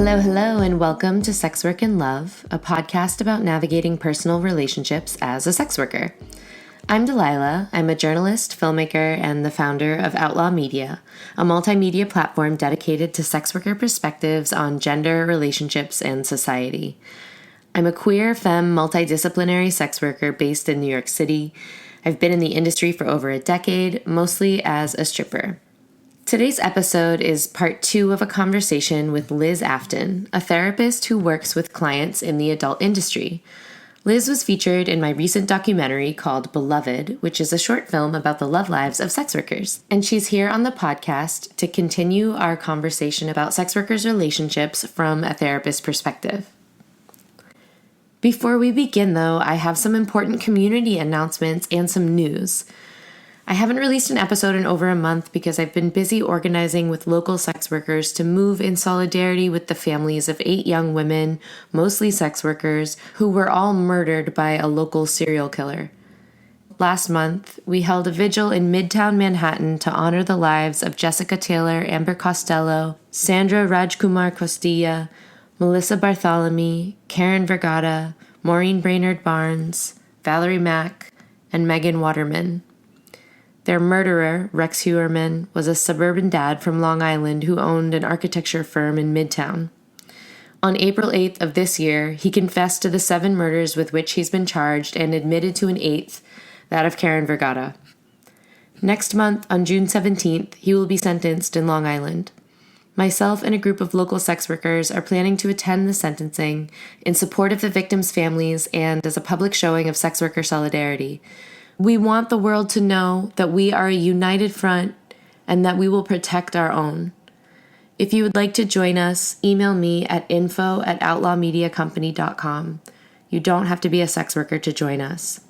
Hello, and welcome to Sex Work and Love, a podcast about navigating personal relationships as a sex worker. I'm Delilah. I'm a journalist, filmmaker, and the founder of Outlaw Media, a multimedia platform dedicated to sex worker perspectives on gender, relationships, and society. I'm a queer, femme, multidisciplinary sex worker based in New York City. I've been in the industry for over a decade, mostly as a stripper. Today's episode is part 2 of a conversation with Liz Afton, a therapist who works with clients in the adult industry. Liz was featured in my recent documentary called Beloved, which is a short film about the love lives of sex workers. And she's here on the podcast to continue our conversation about sex workers' relationships from a therapist perspective. Before we begin, though, I have some important community announcements and some news. I haven't released an episode in over a month because I've been busy organizing with local sex workers to move in solidarity with the families of 8 young women, mostly sex workers, who were all murdered by a local serial killer. Last month, we held a vigil in Midtown Manhattan to honor the lives of Jessica Taylor, Amber Costello, Sandra Rajkumar Costilla, Melissa Bartholomew, Karen Vergata, Maureen Brainerd Barnes, Valerie Mack, and Megan Waterman. Their murderer, Rex Heuermann, was a suburban dad from Long Island who owned an architecture firm in Midtown. On April 8th of this year, he confessed to the 7 murders with which he's been charged and admitted to an 8th, that of Karen Vergata. Next month, on June 17th, he will be sentenced in Long Island. Myself and a group of local sex workers are planning to attend the sentencing in support of the victims' families and as a public showing of sex worker solidarity. We want the world to know that we are a united front and that we will protect our own. If you would like to join us, email me at info@outlawmediacompany.com. You don't have to be a sex worker to join us.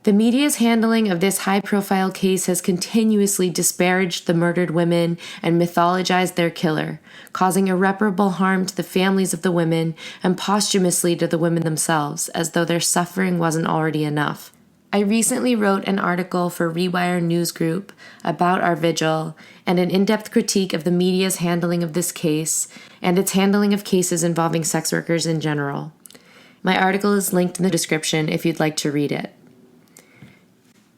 The media's handling of this high-profile case has continuously disparaged the murdered women and mythologized their killer, causing irreparable harm to the families of the women and posthumously to the women themselves, as though their suffering wasn't already enough. I recently wrote an article for Rewire News Group about our vigil and an in-depth critique of the media's handling of this case and its handling of cases involving sex workers in general. My article is linked in the description if you'd like to read it.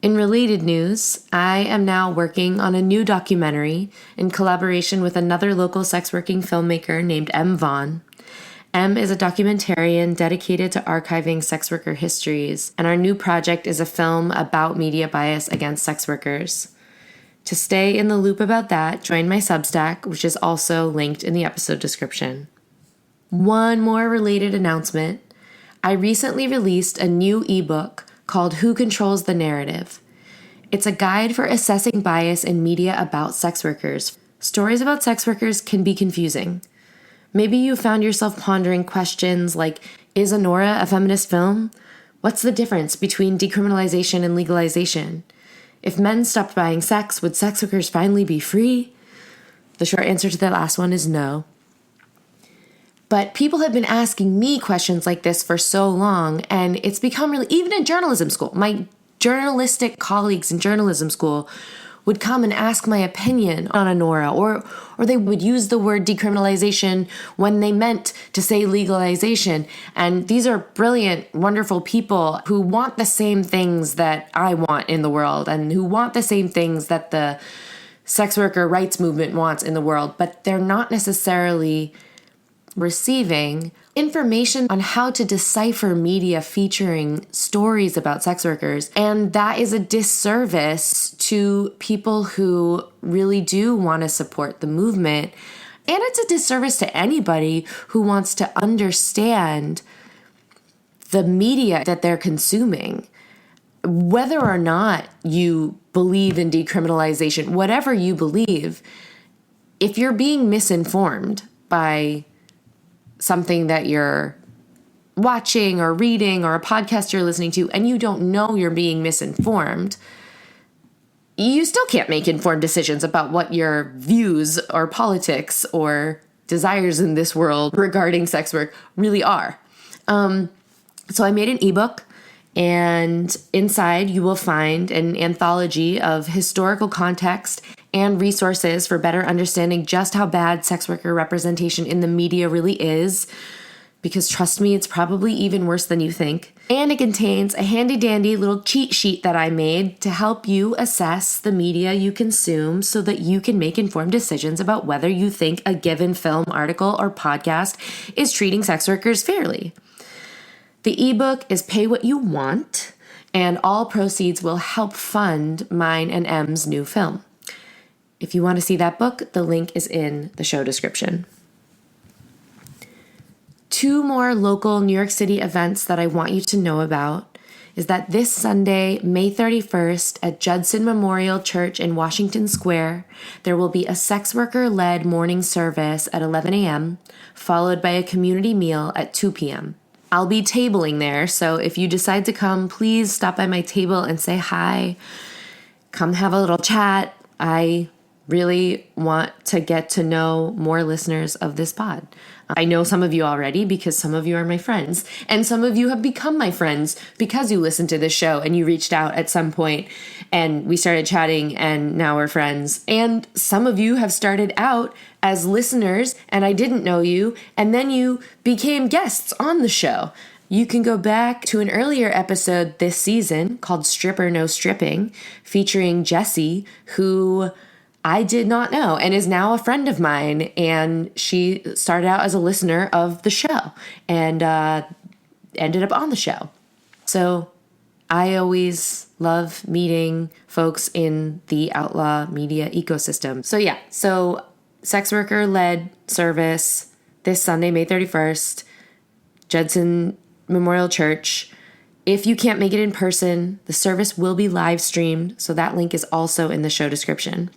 In related news, I am now working on a new documentary in collaboration with another local sex working filmmaker named M. Vaughn. M is a documentarian dedicated to archiving sex worker histories, and our new project is a film about media bias against sex workers. To stay in the loop about that, join my Substack, which is also linked in the episode description. One more related announcement. I recently released a new ebook called Who Controls the Narrative? It's a guide for assessing bias in media about sex workers. Stories about sex workers can be confusing. Maybe you found yourself pondering questions like, is Anora a feminist film? What's the difference between decriminalization and legalization? If men stopped buying sex, would sex workers finally be free? The short answer to that last one is no. But people have been asking me questions like this for so long, and it's become really, even in journalism school, my journalistic colleagues in journalism school would come and ask my opinion on Anora, or they would use the word decriminalization when they meant to say legalization. And these are brilliant, wonderful people who want the same things that I want in the world and who want the same things that the sex worker rights movement wants in the world, but they're not necessarily receiving information on how to decipher media featuring stories about sex workers. And that is a disservice to people who really do want to support the movement. And it's a disservice to anybody who wants to understand the media that they're consuming. Whether or not you believe in decriminalization, whatever you believe, if you're being misinformed by something that you're watching or reading or a podcast you're listening to, and you don't know you're being misinformed, you still can't make informed decisions about what your views or politics or desires in this world regarding sex work really are. So I made an ebook, and inside you will find an anthology of historical context and resources for better understanding just how bad sex worker representation in the media really is, because trust me, it's probably even worse than you think. And it contains a handy-dandy little cheat sheet that I made to help you assess the media you consume so that you can make informed decisions about whether you think a given film, article, or podcast is treating sex workers fairly. The ebook is Pay What You Want, and all proceeds will help fund mine and M's new film. If you want to see that book, the link is in the show description. 2 more local New York City events that I want you to know about is that this Sunday, May 31st, at Judson Memorial Church in Washington Square, there will be a sex worker-led morning service at 11 a.m., followed by a community meal at 2 p.m. I'll be tabling there, so if you decide to come, please stop by my table and say hi. Come have a little chat. I really want to get to know more listeners of this pod. I know some of you already because some of you are my friends, and some of you have become my friends because you listened to this show and you reached out at some point and we started chatting and now we're friends. And some of you have started out as listeners and I didn't know you, and then you became guests on the show. You can go back to an earlier episode this season called Stripper No Stripping, featuring Jessie, who I did not know and is now a friend of mine, and she started out as a listener of the show and ended up on the show. So I always love meeting folks in the outlaw media ecosystem. So sex worker-led service this Sunday, May 31st, Judson Memorial Church. If you can't make it in person, the service will be live streamed, so that link is also in the show description.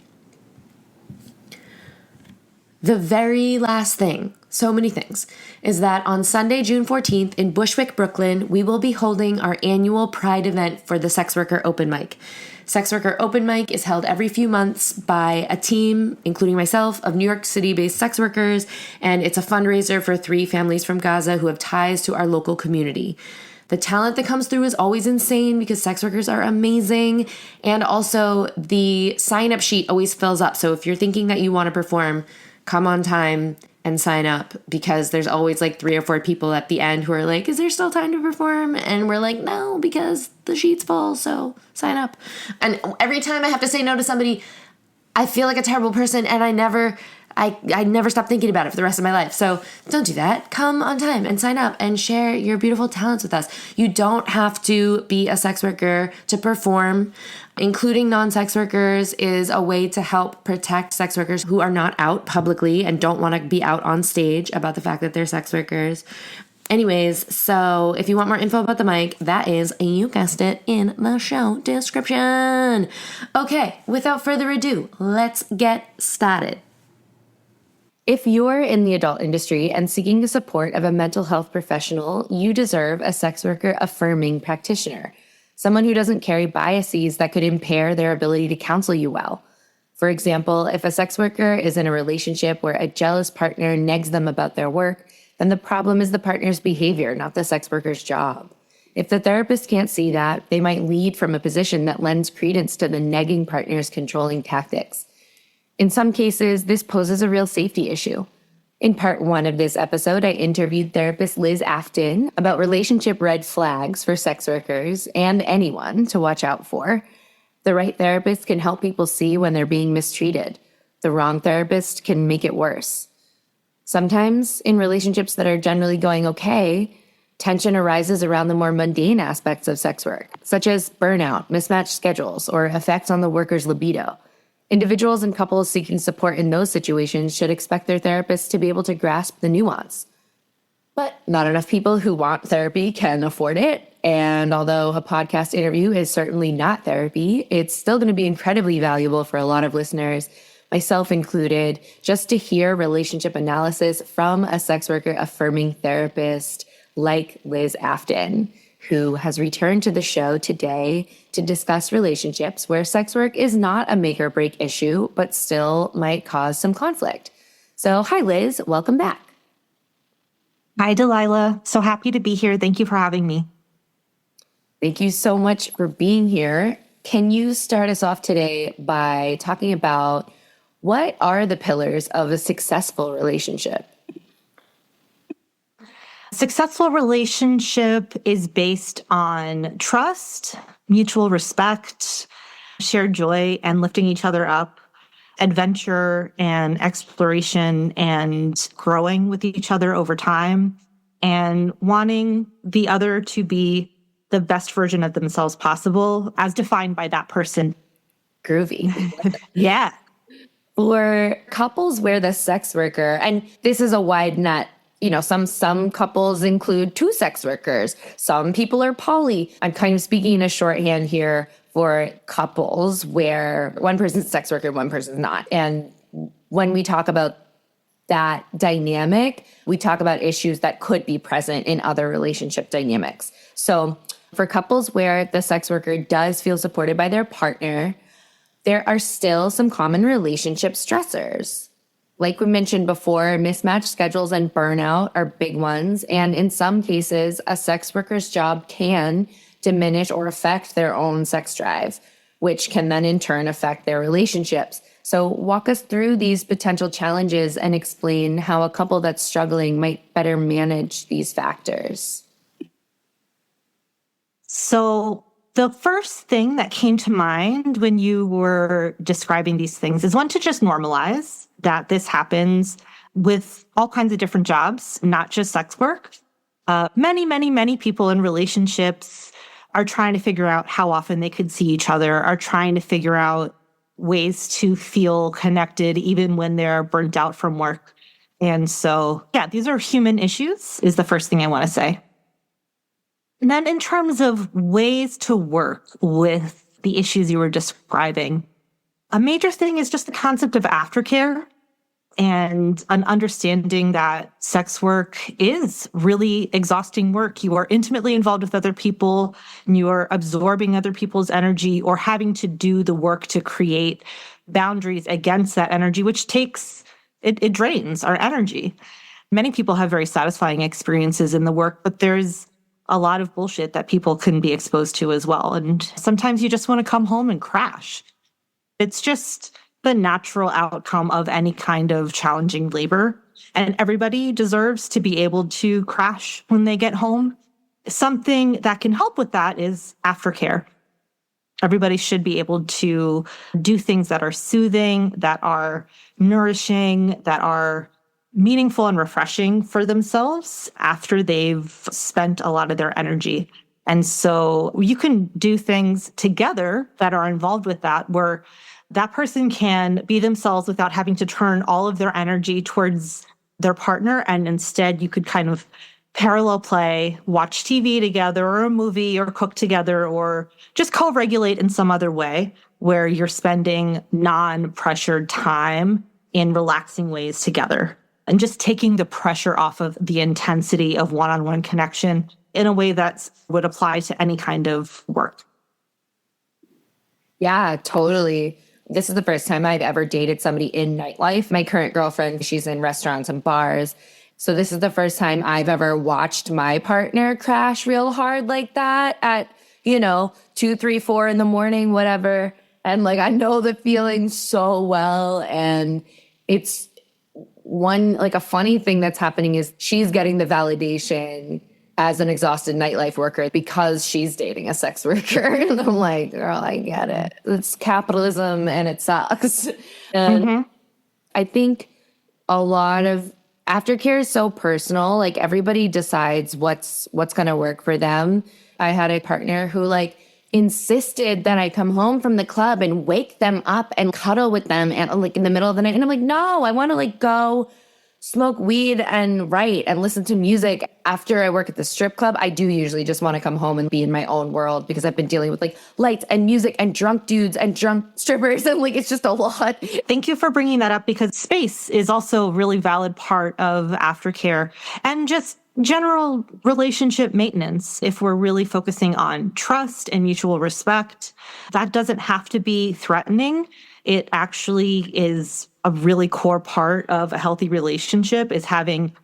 The very last thing, so many things, is that on Sunday, June 14th in Bushwick, Brooklyn, we will be holding our annual Pride event for the Sex Worker Open Mic. Sex Worker Open Mic is held every few months by a team, including myself, of New York City-based sex workers, and it's a fundraiser for 3 families from Gaza who have ties to our local community. The talent that comes through is always insane because sex workers are amazing, and also the sign-up sheet always fills up. So if you're thinking that you want to perform, come on time and sign up, because there's always like 3 or 4 people at the end who are like, is there still time to perform? And we're like, no, because the sheet's full, so sign up. And every time I have to say no to somebody, I feel like a terrible person, and I never stop thinking about it for the rest of my life. So don't do that. Come on time and sign up and share your beautiful talents with us. You don't have to be a sex worker to perform. Including non-sex workers is a way to help protect sex workers who are not out publicly and don't want to be out on stage about the fact that they're sex workers. Anyways, so if you want more info about the mic, that is, you guessed it, in the show description. Okay, without further ado, let's get started. If you're in the adult industry and seeking the support of a mental health professional, you deserve a sex worker affirming practitioner. Someone who doesn't carry biases that could impair their ability to counsel you well. For example, if a sex worker is in a relationship where a jealous partner negs them about their work, then the problem is the partner's behavior, not the sex worker's job. If the therapist can't see that, they might lead from a position that lends credence to the negging partner's controlling tactics. In some cases, this poses a real safety issue. In part 1 of this episode, I interviewed therapist Liz Afton about relationship red flags for sex workers and anyone to watch out for. The right therapist can help people see when they're being mistreated. The wrong therapist can make it worse. Sometimes, in relationships that are generally going okay, tension arises around the more mundane aspects of sex work, such as burnout, mismatched schedules, or effects on the worker's libido. Individuals and couples seeking support in those situations should expect their therapists to be able to grasp the nuance. But not enough people who want therapy can afford it. And although a podcast interview is certainly not therapy, it's still going to be incredibly valuable for a lot of listeners, myself included, just to hear relationship analysis from a sex worker affirming therapist like Liz Afton, who has returned to the show today to discuss relationships where sex work is not a make or break issue, but still might cause some conflict. So, hi, Liz. Welcome back. Hi, Delilah. So happy to be here. Thank you for having me. Thank you so much for being here. Can you start us off today by talking about what are the pillars of a successful relationship? Successful relationship is based on trust, mutual respect, shared joy, and lifting each other up, adventure and exploration, and growing with each other over time, and wanting the other to be the best version of themselves possible as defined by that person. Groovy. Yeah. For couples where the sex worker, and this is a wide net, some couples include two sex workers. Some people are poly. I'm kind of speaking in a shorthand here for couples where one person's a sex worker, one person's not. And when we talk about that dynamic, we talk about issues that could be present in other relationship dynamics. So for couples where the sex worker does feel supported by their partner, there are still some common relationship stressors. Like we mentioned before, mismatched schedules and burnout are big ones. And in some cases, a sex worker's job can diminish or affect their own sex drive, which can then in turn affect their relationships. So walk us through these potential challenges and explain how a couple that's struggling might better manage these factors. So the first thing that came to mind when you were describing these things is one, to just normalize that this happens with all kinds of different jobs, not just sex work. Many people in relationships are trying to figure out how often they could see each other, are trying to figure out ways to feel connected even when they're burnt out from work. And so, these are human issues is the first thing I want to say. And then in terms of ways to work with the issues you were describing, a major thing is just the concept of aftercare and an understanding that sex work is really exhausting work. You are intimately involved with other people, and you are absorbing other people's energy or having to do the work to create boundaries against that energy, which it drains our energy. Many people have very satisfying experiences in the work, but there's a lot of bullshit that people can be exposed to as well. And sometimes you just want to come home and crash. It's just the natural outcome of any kind of challenging labor. And everybody deserves to be able to crash when they get home. Something that can help with that is aftercare. Everybody should be able to do things that are soothing, that are nourishing, that are meaningful and refreshing for themselves after they've spent a lot of their energy. And so you can do things together that are involved with that, where that person can be themselves without having to turn all of their energy towards their partner. And instead, you could kind of parallel play, watch TV together or a movie or cook together or just co-regulate in some other way where you're spending non-pressured time in relaxing ways together and just taking the pressure off of the intensity of one-on-one connection in a way that would apply to any kind of work. Yeah, totally. This is the first time I've ever dated somebody in nightlife. My current girlfriend, she's in restaurants and bars. So this is the first time I've ever watched my partner crash real hard like that at, 2, 3, 4 in the morning, whatever. And I know the feeling so well. And it's a funny thing that's happening is she's getting the validation as an exhausted nightlife worker because she's dating a sex worker. And I'm like, girl, I get it. It's capitalism and it sucks. And I think a lot of aftercare is so personal. Everybody decides what's going to work for them. I had a partner who insisted that I come home from the club and wake them up and cuddle with them and in the middle of the night. And I'm like, no, I want to go smoke weed and write and listen to music after I work at the strip club. I do usually just want to come home and be in my own world because I've been dealing with lights and music and drunk dudes and drunk strippers. And it's just a lot. Thank you for bringing that up because space is also a really valid part of aftercare and just general relationship maintenance. If we're really focusing on trust and mutual respect, that doesn't have to be threatening. It actually is a really core part of a healthy relationship is having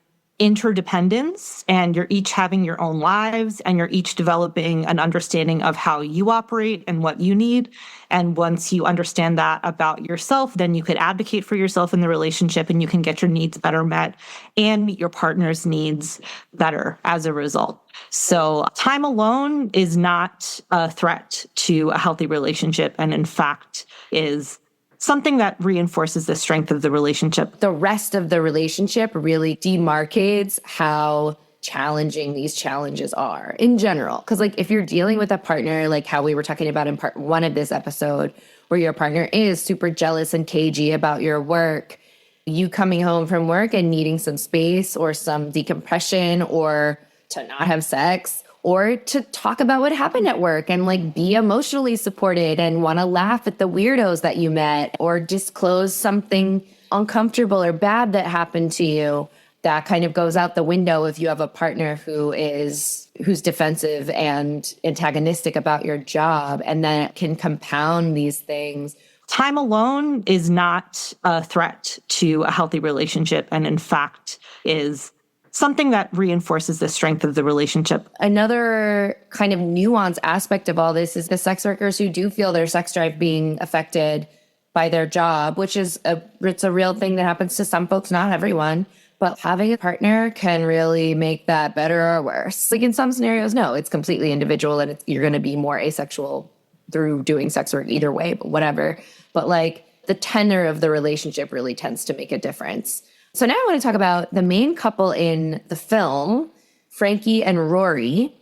interdependence, and you're each having your own lives, and you're each developing an understanding of how you operate and what you need. And once you understand that about yourself, then you could advocate for yourself in the relationship, and you can get your needs better met and meet your partner's needs better as a result. So time alone is not a threat to a healthy relationship, and in fact is something that reinforces the strength of the relationship. The rest of the relationship really demarcates how challenging these challenges are in general. Because like if you're dealing with a partner, like how we were talking about in part one of this episode, where your partner is super jealous and cagey about your work, you coming home from work and needing some space or some decompression or to not have sex, or to talk about what happened at work and like be emotionally supported and want to laugh at the weirdos that you met or disclose something uncomfortable or bad that happened to you. That kind of goes out the window if you have a partner who's defensive and antagonistic about your job, and then it can compound these things. Time alone is not a threat to a healthy relationship, and in fact is something that reinforces the strength of the relationship. Another kind of nuanced aspect of all this is the sex workers who do feel their sex drive being affected by their job, which is it's a real thing that happens to some folks, not everyone. But having a partner can really make that better or worse. Like in some scenarios, no, it's completely individual and you're going to be more asexual through doing sex work either way, but whatever. But like the tenor of the relationship really tends to make a difference. So now I want to talk about the main couple in the film, Frankie and Rory.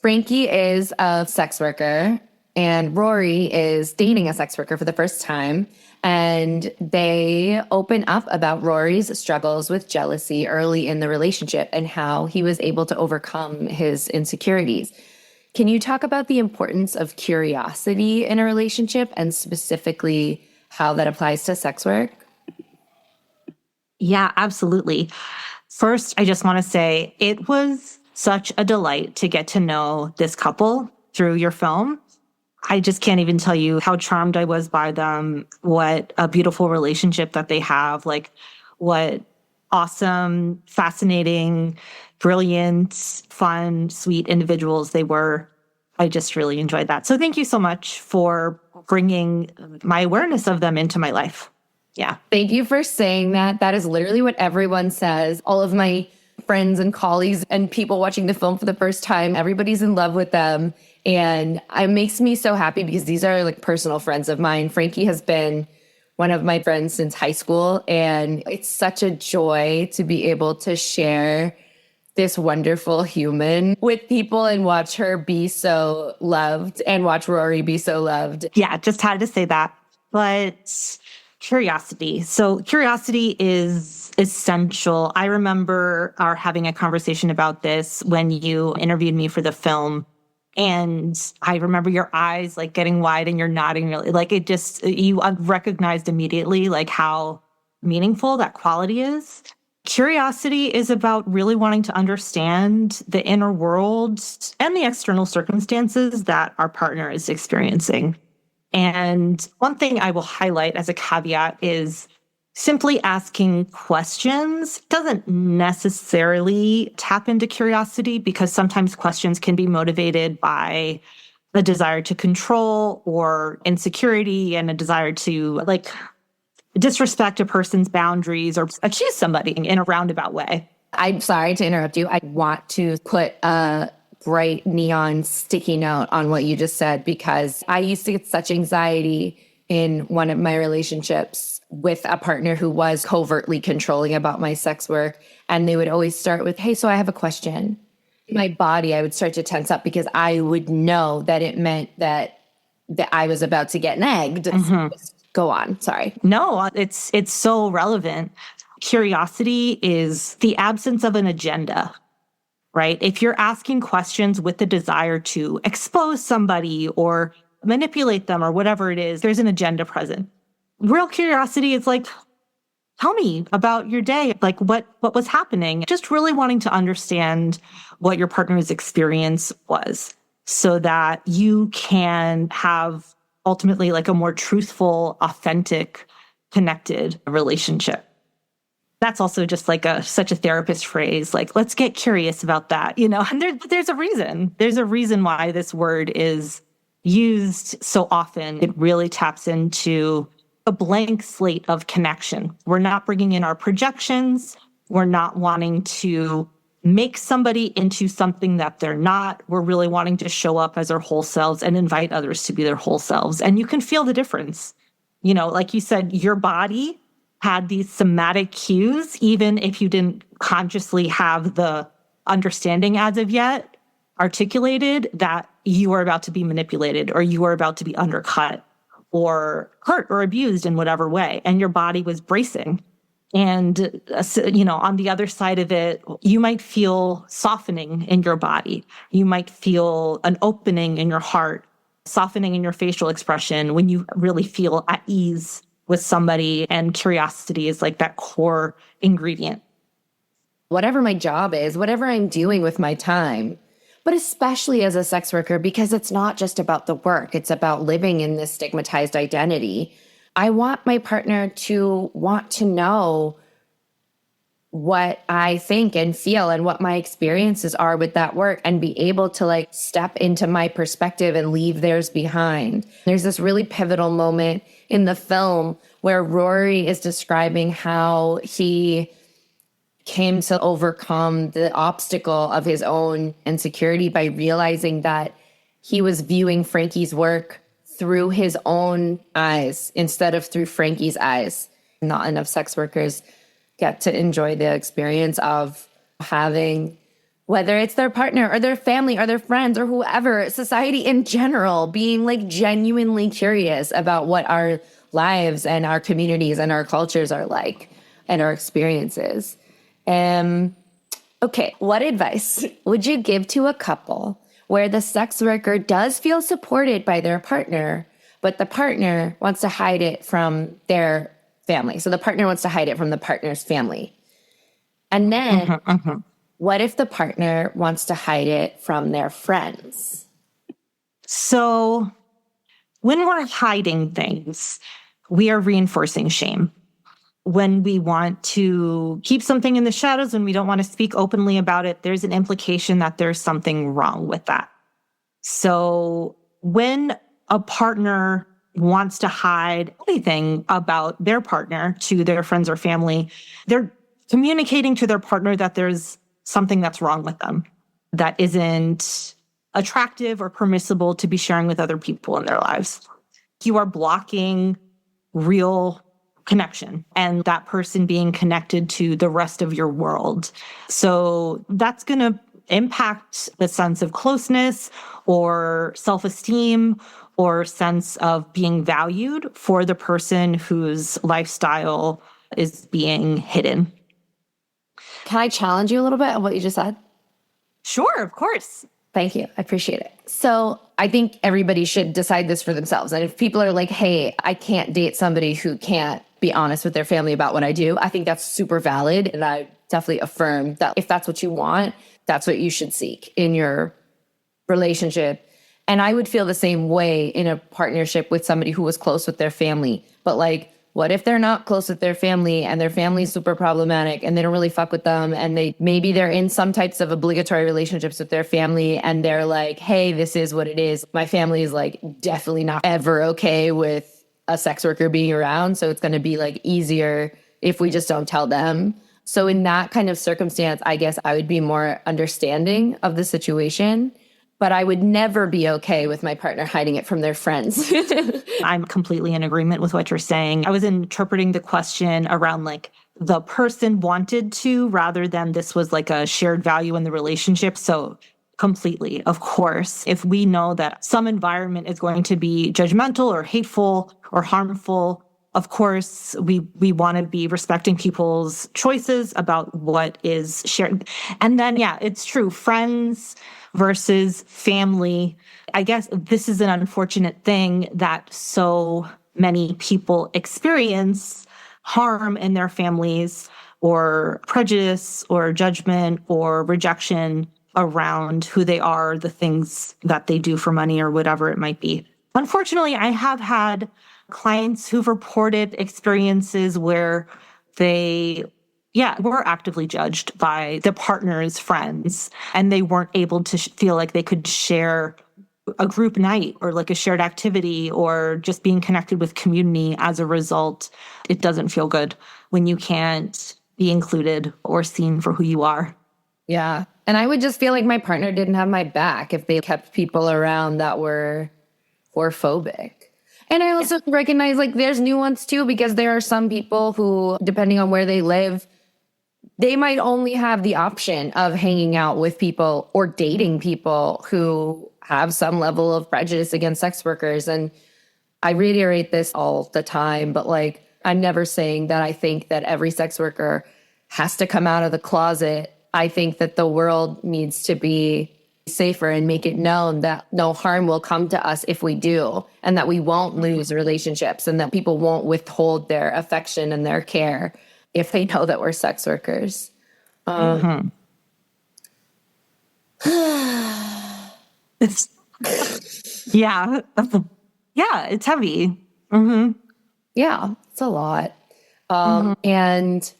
Frankie is a sex worker and Rory is dating a sex worker for the first time. And they open up about Rory's struggles with jealousy early in the relationship and how he was able to overcome his insecurities. Can you talk about the importance of curiosity in a relationship and specifically how that applies to sex work? Yeah, absolutely. First, I just want to say it was such a delight to get to know this couple through your film. I just can't even tell you how charmed I was by them, what a beautiful relationship that they have, like what awesome, fascinating, brilliant, fun, sweet individuals they were. I just really enjoyed that. So thank you so much for bringing my awareness of them into my life. Yeah. Thank you for saying that. That is literally what everyone says. All of my friends and colleagues and people watching the film for the first time, everybody's in love with them. And it makes me so happy because these are like personal friends of mine. Frankie has been one of my friends since high school. And it's such a joy to be able to share this wonderful human with people and watch her be so loved and watch Rory be so loved. Yeah, just had to say that. But curiosity. So curiosity is essential. I remember our having a conversation about this when you interviewed me for the film. And I remember your eyes like getting wide and you're nodding really like it just, you recognized immediately like how meaningful that quality is. Curiosity is about really wanting to understand the inner world and the external circumstances that our partner is experiencing. And one thing I will highlight as a caveat is simply asking questions doesn't necessarily tap into curiosity because sometimes questions can be motivated by a desire to control or insecurity and a desire to like disrespect a person's boundaries or accuse somebody in a roundabout way. I'm sorry to interrupt you. I want to put a bright neon sticky note on what you just said because I used to get such anxiety in one of my relationships with a partner who was covertly controlling about my sex work. And they would always start with, hey, so I have a question. My body, I would start to tense up because I would know that it meant that I was about to get nagged. Mm-hmm. Go on. Sorry. No, it's so relevant. Curiosity is the absence of an agenda, right? If you're asking questions with the desire to expose somebody or manipulate them or whatever it is, there's an agenda present. Real curiosity is like, tell me about your day, like what was happening. Just really wanting to understand what your partner's experience was so that you can have ultimately like a more truthful, authentic, connected relationship. That's also just like such a therapist phrase, like, let's get curious about that, and there's a reason. There's a reason why this word is used so often. It really taps into a blank slate of connection. We're not bringing in our projections. We're not wanting to make somebody into something that they're not. We're really wanting to show up as their whole selves and invite others to be their whole selves. And you can feel the difference. Like you said, your body had these somatic cues, even if you didn't consciously have the understanding as of yet articulated that you are about to be manipulated or you are about to be undercut or hurt or abused in whatever way. And your body was bracing. And, on the other side of it, you might feel softening in your body. You might feel an opening in your heart, softening in your facial expression when you really feel at ease with somebody. And curiosity is like that core ingredient. Whatever my job is, whatever I'm doing with my time, but especially as a sex worker, because it's not just about the work, it's about living in this stigmatized identity. I want my partner to want to know what I think and feel and what my experiences are with that work and be able to step into my perspective and leave theirs behind. There's this really pivotal moment in the film where Rory is describing how he came to overcome the obstacle of his own insecurity by realizing that he was viewing Frankie's work through his own eyes instead of through Frankie's eyes. Not enough sex workers get to enjoy the experience of having, whether it's their partner or their family or their friends or whoever, society in general, being genuinely curious about what our lives and our communities and our cultures are like and our experiences. Okay, what advice would you give to a couple where the sex worker does feel supported by their partner, but the partner wants to hide it from their family? So the partner wants to hide it from the partner's family. And then what if the partner wants to hide it from their friends? So when we're hiding things, we are reinforcing shame. When we want to keep something in the shadows and we don't want to speak openly about it, there's an implication that there's something wrong with that. So when a partner wants to hide anything about their partner to their friends or family, they're communicating to their partner that there's something that's wrong with them, that isn't attractive or permissible to be sharing with other people in their lives. You are blocking real connection and that person being connected to the rest of your world. So that's going to impact the sense of closeness or self-esteem or sense of being valued for the person whose lifestyle is being hidden. Can I challenge you a little bit on what you just said? Sure, of course. Thank you. I appreciate it. So I think everybody should decide this for themselves. And if people are like, hey, I can't date somebody who can't be honest with their family about what I do, I think that's super valid. And I definitely affirm that if that's what you want, that's what you should seek in your relationship. And I would feel the same way in a partnership with somebody who was close with their family. But what if they're not close with their family and their family's super problematic and they don't really fuck with them and maybe they're in some types of obligatory relationships with their family and they're like, hey, this is what it is. My family is definitely not ever okay with a sex worker being around. So it's going to be easier if we just don't tell them. So in that kind of circumstance, I guess I would be more understanding of the situation, but I would never be okay with my partner hiding it from their friends. I'm completely in agreement with what you're saying. I was interpreting the question around the person wanted to rather than this was a shared value in the relationship. So completely, of course, if we know that some environment is going to be judgmental or hateful or harmful, of course, we want to be respecting people's choices about what is shared. And then, yeah, it's true. Friends versus family. I guess this is an unfortunate thing that so many people experience harm in their families or prejudice or judgment or rejection around who they are, the things that they do for money or whatever it might be. Unfortunately, I have had clients who've reported experiences where they Yeah, were actively judged by the partner's friends, and they weren't able to feel like they could share a group night or like a shared activity or just being connected with community as a result. It doesn't feel good when you can't be included or seen for who you are. Yeah. And I would just feel like my partner didn't have my back if they kept people around that were phobic. And I also recognize like there's nuance too, because there are some people who, depending on where they live, they might only have the option of hanging out with people or dating people who have some level of prejudice against sex workers. And I reiterate this all the time, but like, I'm never saying that I think that every sex worker has to come out of the closet. I think that the world needs to be safer and make it known that no harm will come to us if we do, and that we won't lose relationships, and that people won't withhold their affection and their care if they know that we're sex workers. It's yeah. Yeah, it's heavy. Yeah, it's a lot. And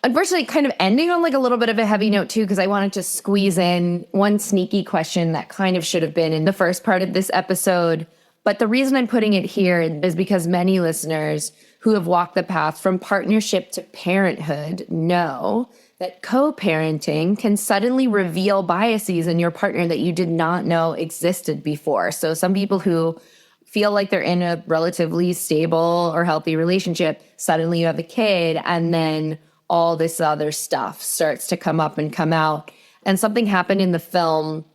unfortunately, kind of ending on like a little bit of a heavy note too, because I wanted to squeeze in one sneaky question that kind of should have been in the first part of this episode. But the reason I'm putting it here is because many listeners who have walked the path from partnership to parenthood know that co-parenting can suddenly reveal biases in your partner that you did not know existed before. So some people who feel like they're in a relatively stable or healthy relationship, suddenly you have a kid, and then all this other stuff starts to come up and come out. And something happened in the film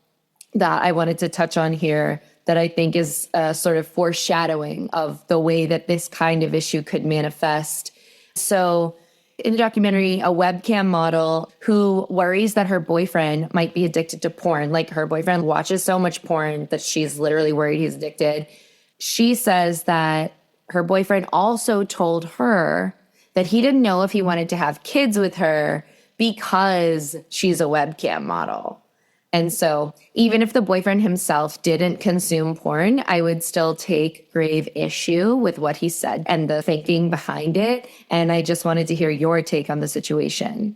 that I wanted to touch on here that I think is a sort of foreshadowing of the way that this kind of issue could manifest. So in the documentary, a webcam model who worries that her boyfriend might be addicted to porn, like her boyfriend watches so much porn that she's literally worried he's addicted. She says that her boyfriend also told her that he didn't know if he wanted to have kids with her because she's a webcam model. And so even if the boyfriend himself didn't consume porn, I would still take grave issue with what he said and the thinking behind it. And I just wanted to hear your take on the situation.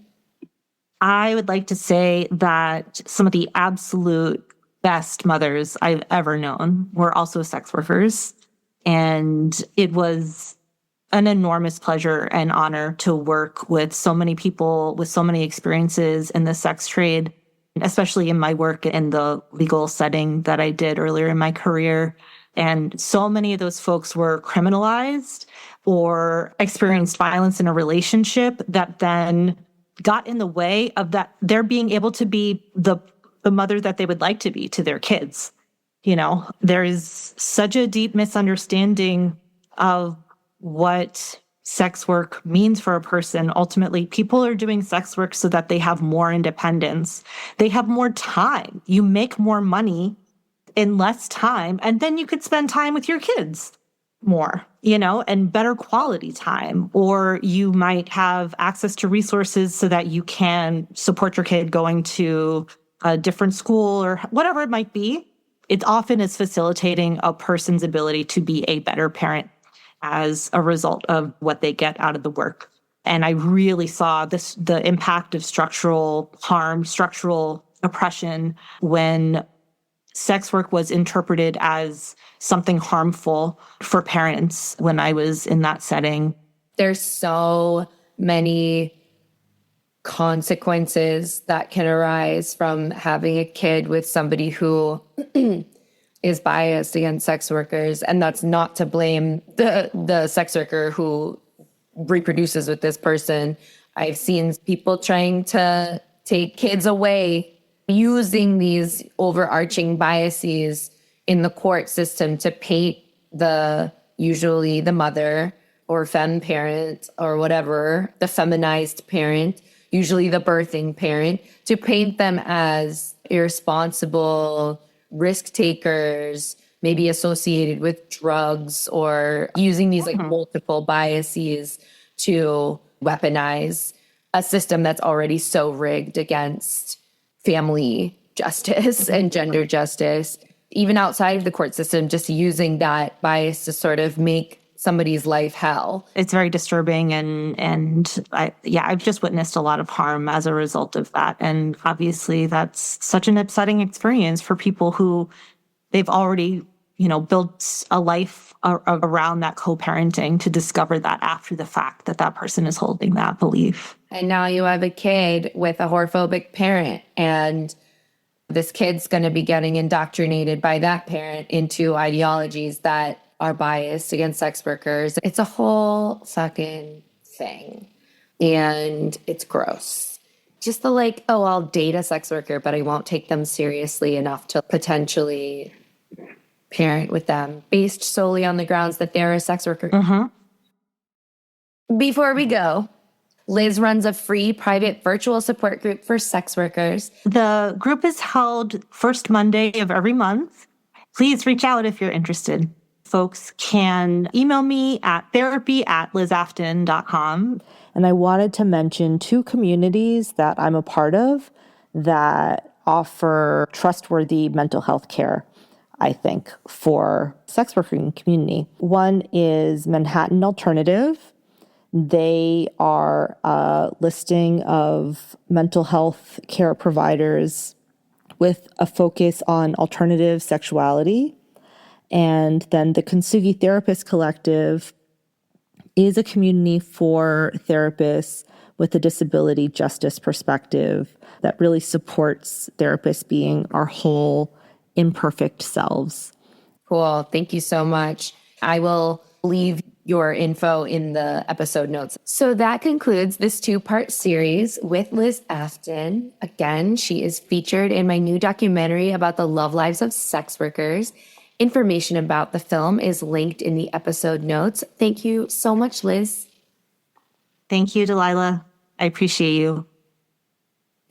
I would like to say that some of the absolute best mothers I've ever known were also sex workers. And it was an enormous pleasure and honor to work with so many people with so many experiences in the sex trade, especially in my work in the legal setting that I did earlier in my career. And so many of those folks were criminalized or experienced violence in a relationship that then got in the way of that they're being able to be the mother that they would like to be to their kids. You know, there is such a deep misunderstanding of what sex work means for a person. Ultimately, people are doing sex work so that they have more independence. They have more time. You make more money in less time, and then you could spend time with your kids more, you know, and better quality time. Or you might have access to resources so that you can support your kid going to a different school or whatever it might be. It often is facilitating a person's ability to be a better parent as a result of what they get out of the work. And I really saw the impact of structural harm, structural oppression when sex work was interpreted as something harmful for parents when I was in that setting. There's so many consequences that can arise from having a kid with somebody who is biased against sex workers. And that's not to blame the sex worker who reproduces with this person. I've seen people trying to take kids away using these overarching biases in the court system to paint usually the mother or femme parent or whatever, the feminized parent, usually the birthing parent, to paint them as irresponsible risk takers, maybe associated with drugs, or using these like multiple biases to weaponize a system that's already so rigged against family justice and gender justice. Even outside of the court system, just using that bias to sort of make somebody's life hell. It's very disturbing, and I've just witnessed a lot of harm as a result of that. And obviously that's such an upsetting experience for people who they've already, built a life around that co-parenting, to discover that after the fact that person is holding that belief. And now you have a kid with a horphobic parent, and this kid's going to be getting indoctrinated by that parent into ideologies that are biased against sex workers. It's a whole fucking thing. And it's gross. Just the I'll date a sex worker, but I won't take them seriously enough to potentially parent with them based solely on the grounds that they're a sex worker. Before we go, Liz runs a free private virtual support group for sex workers. The group is held first Monday of every month. Please reach out if you're interested. Folks can email me at therapy@lizafton.com. And I wanted to mention 2 communities that I'm a part of that offer trustworthy mental health care, I think, for sex working community. One is Manhattan Alternative. They are a listing of mental health care providers with a focus on alternative sexuality. And then the Kintsugi Therapist Collective is a community for therapists with a disability justice perspective that really supports therapists being our whole, imperfect selves. Cool. Thank you so much. I will leave your info in the episode notes. So that concludes this 2-part series with Liz Afton. Again, she is featured in my new documentary about the love lives of sex workers. Information about the film is linked in the episode notes. Thank you so much, Liz. Thank you, Delilah. I appreciate you.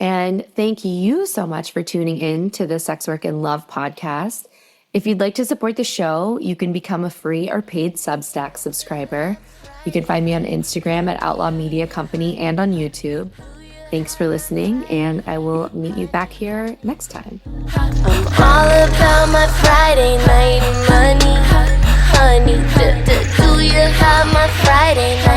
And thank you so much for tuning in to the Sex Work and Love podcast. If you'd like to support the show, you can become a free or paid Substack subscriber. You can find me on Instagram at Outlaw Media Company and on YouTube. Thanks for listening, and I will meet you back here next time. I'm all about my Friday night money, honey. Do you have my Friday night?